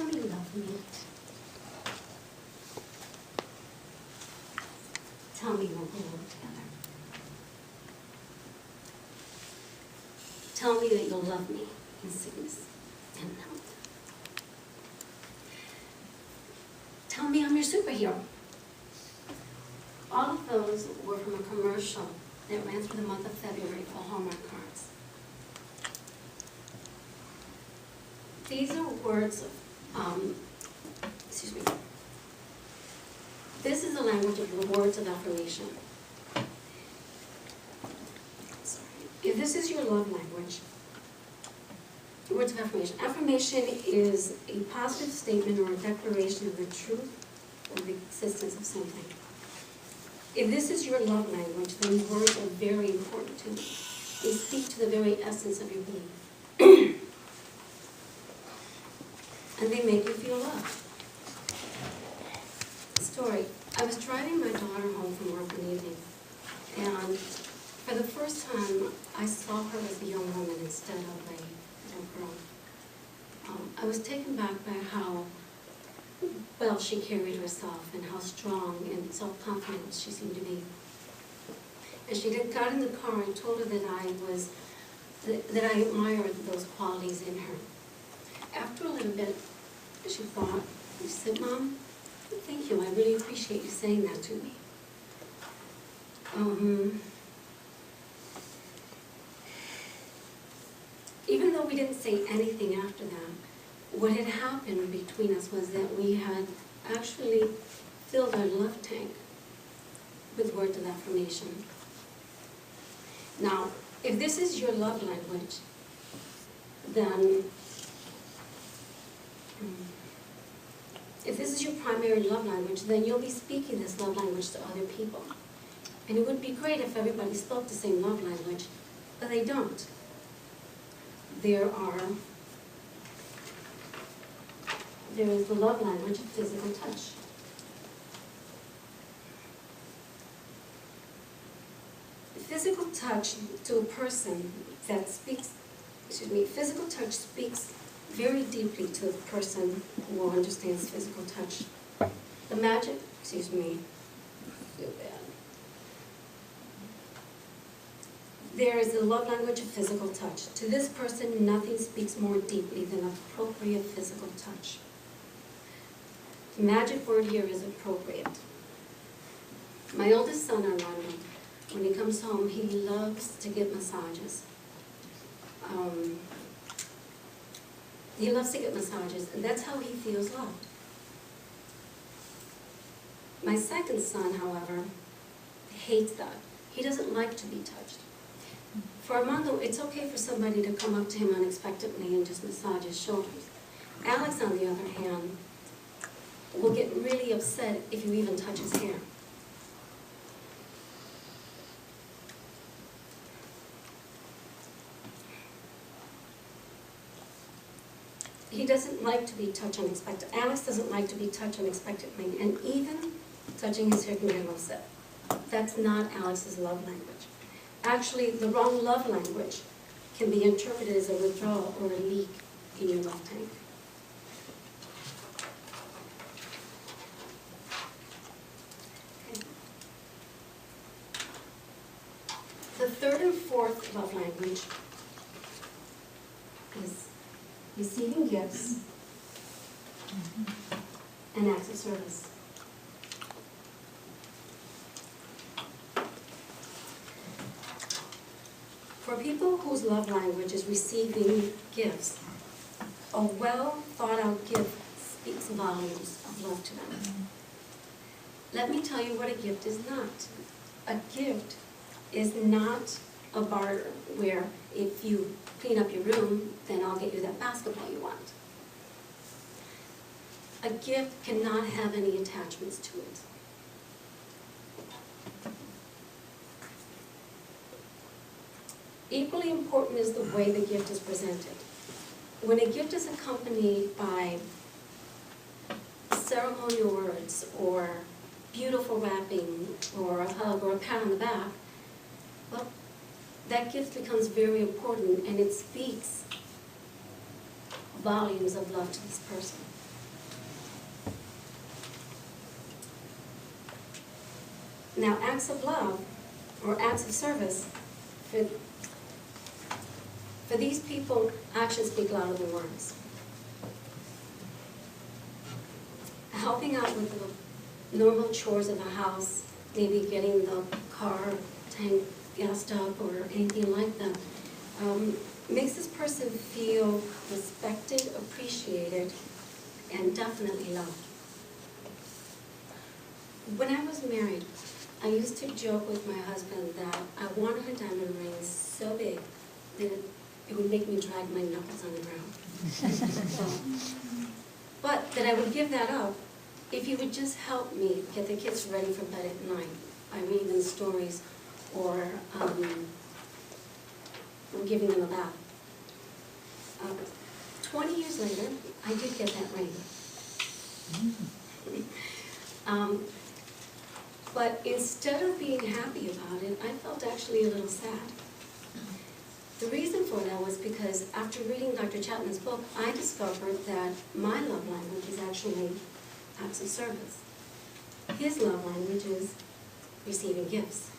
Tell me you love me. Tell me we'll grow old together. Tell me that you'll love me in sickness and health. Tell me I'm your superhero. All of those were from a commercial that ran through the month of February for Hallmark cards. These are words of, excuse me. This is the language of the words of affirmation. Sorry. If this is your love language, words of affirmation. Affirmation is a positive statement or a declaration of the truth or the existence of something. If this is your love language, then words are very important to you. They speak to the very essence of your being. And they make you feel loved. Story. I was driving my daughter home from work one evening, and for the first time, I saw her as a young woman instead of a little girl. I was taken back by how well she carried herself and how strong and self-confident she seemed to be. And she got in the car and told her that I admired those qualities in her. After a little bit, she thought, she said, Mom, thank you, I really appreciate you saying that to me. Even though we didn't say anything after that, what had happened between us was that we had actually filled our love tank with words of affirmation. Now, if this is your love language, then if this is your primary love language, then you'll be speaking this love language to other people. And it would be great if everybody spoke the same love language, but they don't. There is the love language of physical touch. Physical touch to a person that speaks, physical touch speaks very deeply to a person who understands physical touch. The magic, feel bad. There is the love language of physical touch. To this person, nothing speaks more deeply than appropriate physical touch. The magic word here is appropriate. My oldest son, Armando, when he comes home, he loves to get massages. He loves to get massages, and that's how he feels loved. My second son, however, hates that. He doesn't like to be touched. For Armando, it's okay for somebody to come up to him unexpectedly and just massage his shoulders. Alex, on the other hand, will get really upset if you even touch his hair. He doesn't like to be touched unexpectedly. Alex doesn't like to be touched unexpectedly, and even touching his hair can get him upset. That's not Alex's love language. Actually, the wrong love language can be interpreted as a withdrawal or a leak in your love tank. Okay. The third and fourth love language is receiving gifts and acts of service. For people whose love language is receiving gifts, a well-thought-out gift speaks volumes of love to them. Let me tell you what a gift is not. A gift is not a barter where if you clean up your room, then I'll get you that basketball you want. A gift cannot have any attachments to it. Equally important is the way the gift is presented. When a gift is accompanied by ceremonial words or beautiful wrapping or a hug or a pat on the back, well, that gift becomes very important and it speaks volumes of love to this person. Now, acts of love or acts of service, for these people, actions speak louder than words. Helping out with the normal chores of a house, maybe getting the car tank gassed up or anything like that, makes this person feel respected, appreciated, and definitely loved. When I was married, I used to joke with my husband that I wanted a diamond ring so big that it would make me drag my knuckles on the ground. But that I would give that up if he would just help me get the kids ready for bed at night by reading them stories or giving them a bath. 20 years later, I did get that ring. But instead of being happy about it, I felt actually a little sad. The reason for that was because after reading Dr. Chapman's book, I discovered that my love language is actually acts of service. His love language is receiving gifts.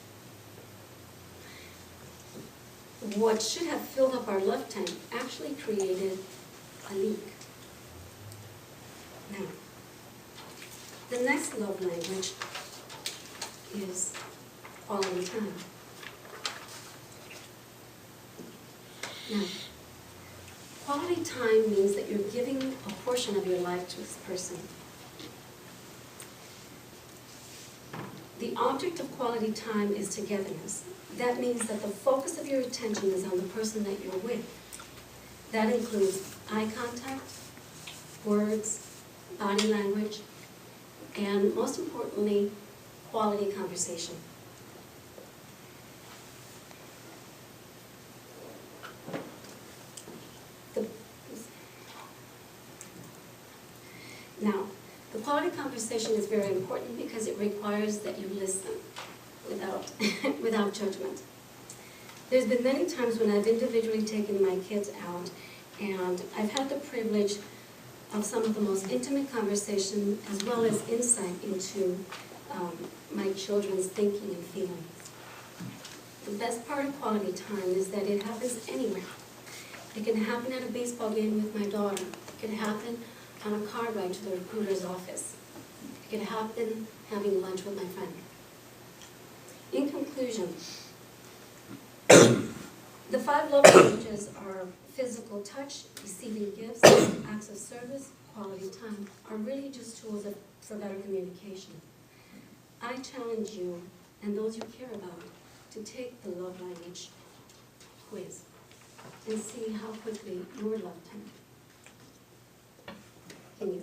What should have filled up our love tank actually created a leak. Now, the next love language is quality time. Now, quality time means that you're giving a portion of your life to this person. The object of quality time is togetherness. That means that the focus of your attention is on the person that you're with. That includes eye contact, words, body language, and most importantly, quality conversation. Now, the quality conversation is very important because it requires that you listen without judgment. There's been many times when I've individually taken my kids out, and I've had the privilege of some of the most intimate conversation as well as insight into my children's thinking and feelings. The best part of quality time is that it happens anywhere. It can happen at a baseball game with my daughter. It can happen on a car ride to the recruiter's office. It can happen having lunch with my friend. In conclusion, the 5 love languages are physical touch, receiving gifts, acts of service, quality time, are really just tools for better communication. I challenge you, and those you care about, to take the love language quiz and see how quickly your love tank can you